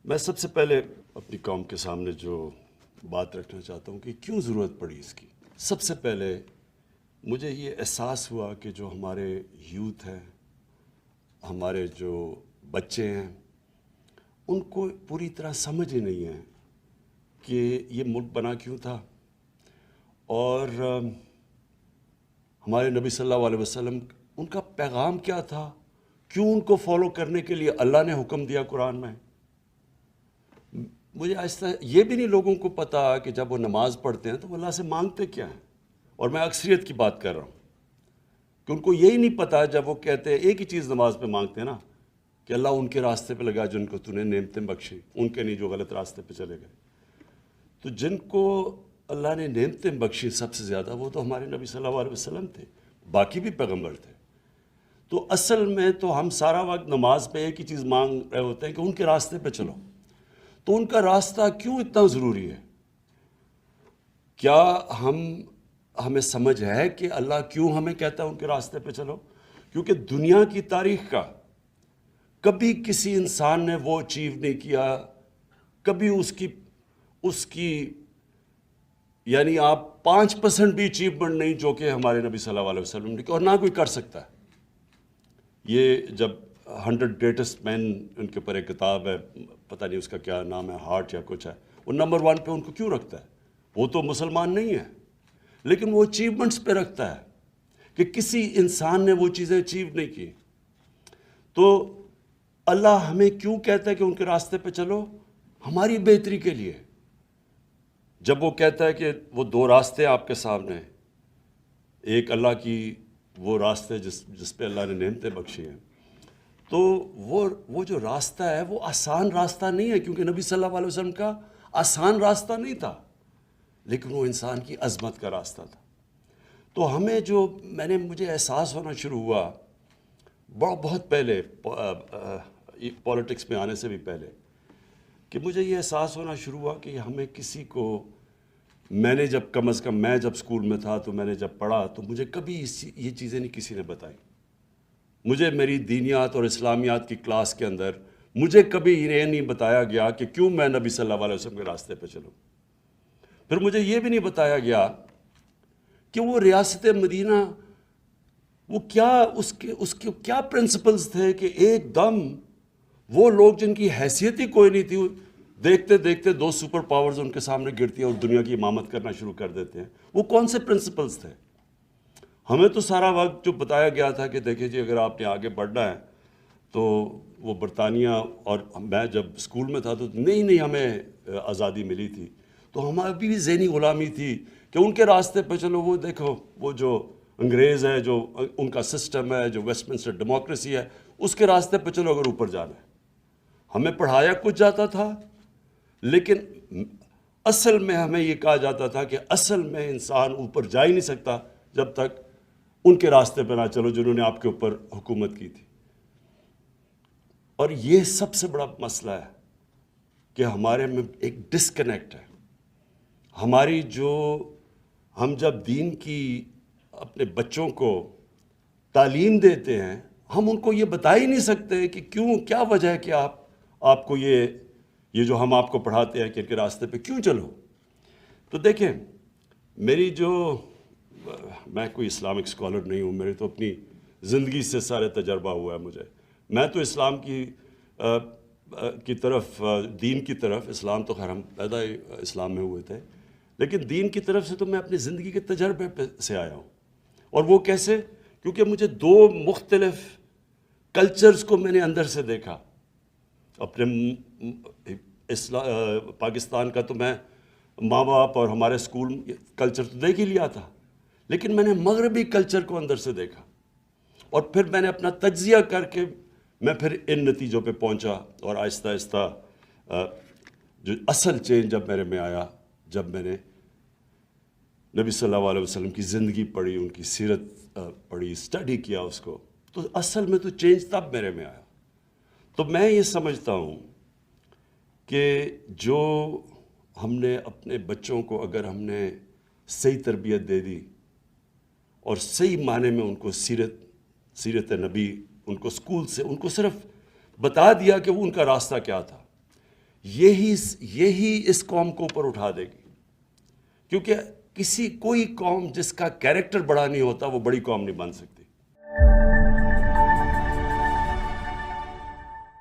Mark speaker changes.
Speaker 1: میں سب سے پہلے اپنی قوم کے سامنے جو بات رکھنا چاہتا ہوں کہ کیوں ضرورت پڑی اس کی. سب سے پہلے مجھے یہ احساس ہوا کہ جو ہمارے یوتھ ہیں، ہمارے جو بچے ہیں، ان کو پوری طرح سمجھ ہی نہیں ہے کہ یہ ملک بنا کیوں تھا، اور ہمارے نبی صلی اللہ علیہ وسلم ان کا پیغام کیا تھا، کیوں ان کو فالو کرنے کے لیے اللہ نے حکم دیا قرآن میں. مجھے آہستہ یہ بھی نہیں لوگوں کو پتا کہ جب وہ نماز پڑھتے ہیں تو وہ اللہ سے مانگتے کیا ہیں. اور میں اکثریت کی بات کر رہا ہوں کہ ان کو یہی نہیں پتا. جب وہ کہتے ہیں ایک ہی چیز نماز پہ مانگتے ہیں نا کہ اللہ ان کے راستے پہ لگا جن کو تو نے نعمتیں بخشی، ان کے نہیں جو غلط راستے پہ چلے گئے. تو جن کو اللہ نے نعمتیں بخشی سب سے زیادہ وہ تو ہمارے نبی صلی اللہ علیہ وسلم تھے، باقی بھی پیغمبر تھے. تو اصل میں تو ہم سارا وقت نماز پہ ایک ہی چیز مانگ رہے ہوتے ہیں کہ ان کے راستے پہ چلو. تو ان کا راستہ کیوں اتنا ضروری ہے؟ کیا ہمیں سمجھ ہے کہ اللہ کیوں ہمیں کہتا ہے ان کے راستے پہ چلو؟ کیونکہ دنیا کی تاریخ کا کبھی کسی انسان نے وہ اچیو نہیں کیا، کبھی اس کی یعنی آپ 5% بھی اچیومنٹ نہیں جو کہ ہمارے نبی صلی اللہ علیہ وسلم نے کی، اور نہ کوئی کر سکتا ہے. یہ جب 100 گریٹسٹ مین ان کے اوپر ایک کتاب ہے، پتہ نہیں اس کا کیا نام ہے، ہارٹ یا کچھ ہے، وہ نمبر 1 پہ ان کو کیوں رکھتا ہے؟ وہ تو مسلمان نہیں ہے، لیکن وہ اچیومنٹس پہ رکھتا ہے کہ کسی انسان نے وہ چیزیں اچیو نہیں کی. تو اللہ ہمیں کیوں کہتا ہے کہ ان کے راستے پہ چلو؟ ہماری بہتری کے لیے. جب وہ کہتا ہے کہ وہ 2 راستے آپ کے سامنے، ایک اللہ کی وہ راستے جس پہ اللہ نے نعمتیں بخشی ہیں، تو وہ جو راستہ ہے وہ آسان راستہ نہیں ہے، کیونکہ نبی صلی اللہ علیہ وسلم کا آسان راستہ نہیں تھا، لیکن وہ انسان کی عظمت کا راستہ تھا. تو ہمیں مجھے احساس ہونا شروع ہوا بہت پہلے، پولیٹکس میں آنے سے بھی پہلے، کہ مجھے یہ احساس ہونا شروع ہوا کہ ہمیں کسی کو، میں نے جب کم از کم میں جب اسکول میں تھا تو میں نے جب پڑھا تو مجھے کبھی یہ چیزیں نہیں کسی نے بتائیں. مجھے میری دینیات اور اسلامیات کی کلاس کے اندر مجھے کبھی یہ نہیں بتایا گیا کہ کیوں میں نبی صلی اللہ علیہ وسلم کے راستے پہ چلوں. پھر مجھے یہ بھی نہیں بتایا گیا کہ وہ ریاست مدینہ، وہ کیا اس کے کیا پرنسپلز تھے کہ ایک دم وہ لوگ جن کی حیثیت ہی کوئی نہیں تھی، دیکھتے دیکھتے 2 سپر پاورز ان کے سامنے گرتی ہیں اور دنیا کی امامت کرنا شروع کر دیتے ہیں. وہ کون سے پرنسپلز تھے؟ ہمیں تو سارا وقت جو بتایا گیا تھا کہ دیکھیں جی اگر آپ نے آگے بڑھنا ہے تو وہ برطانیہ، اور میں جب اسکول میں تھا تو نہیں ہمیں آزادی ملی تھی، تو ہماری بھی ذہنی غلامی تھی کہ ان کے راستے پہ چلو. وہ دیکھو وہ جو انگریز ہے، جو ان کا سسٹم ہے، جو ویسٹ منسٹر ڈیموکریسی ہے، اس کے راستے پہ چلو اگر اوپر جانا ہے. ہمیں پڑھایا کچھ جاتا تھا، لیکن اصل میں ہمیں یہ کہا جاتا تھا کہ اصل میں انسان اوپر جا ہی نہیں سکتا جب تک ان کے راستے پہ نہ چلو جنہوں نے آپ کے اوپر حکومت کی تھی. اور یہ سب سے بڑا مسئلہ ہے کہ ہمارے میں ایک ڈسکنیکٹ ہے. ہم جب دین کی اپنے بچوں کو تعلیم دیتے ہیں، ہم ان کو یہ بتا ہی نہیں سکتے کہ کیا وجہ ہے کہ آپ کو یہ جو ہم آپ کو پڑھاتے ہیں کہ ان کے راستے پہ کیوں چلو. تو دیکھیں، میں کوئی اسلامک اسکالر نہیں ہوں، میرے تو اپنی زندگی سے سارے تجربہ ہوا ہے مجھے. میں تو اسلام کی طرف، دین کی طرف، اسلام تو خیر ہم پیدا ہی اسلام میں ہوئے تھے، لیکن دین کی طرف سے تو میں اپنی زندگی کے تجربے سے آیا ہوں. اور وہ کیسے؟ کیونکہ مجھے 2 مختلف کلچرز کو میں نے اندر سے دیکھا. اپنے پاکستان کا تو میں ماں باپ اور ہمارے اسکول کلچر تو دیکھ ہی لیا تھا، لیکن میں نے مغربی کلچر کو اندر سے دیکھا، اور پھر میں نے اپنا تجزیہ کر کے میں پھر ان نتیجوں پہ پہنچا. اور آہستہ آہستہ جو اصل چینج جب میرے میں آیا، جب میں نے نبی صلی اللہ علیہ وسلم کی زندگی پڑھی، ان کی سیرت پڑھی، اسٹڈی کیا اس کو، تو اصل میں تو چینج تب میرے میں آیا. تو میں یہ سمجھتا ہوں کہ جو ہم نے اپنے بچوں کو اگر ہم نے صحیح تربیت دے دی اور صحیح معنی میں ان کو سیرت نبی، ان کو اسکول سے ان کو صرف بتا دیا کہ وہ ان کا راستہ کیا تھا، یہی اس قوم کو اوپر اٹھا دے گی. کیونکہ کوئی قوم جس کا کیریکٹر بڑا نہیں ہوتا وہ بڑی قوم نہیں بن سکتی.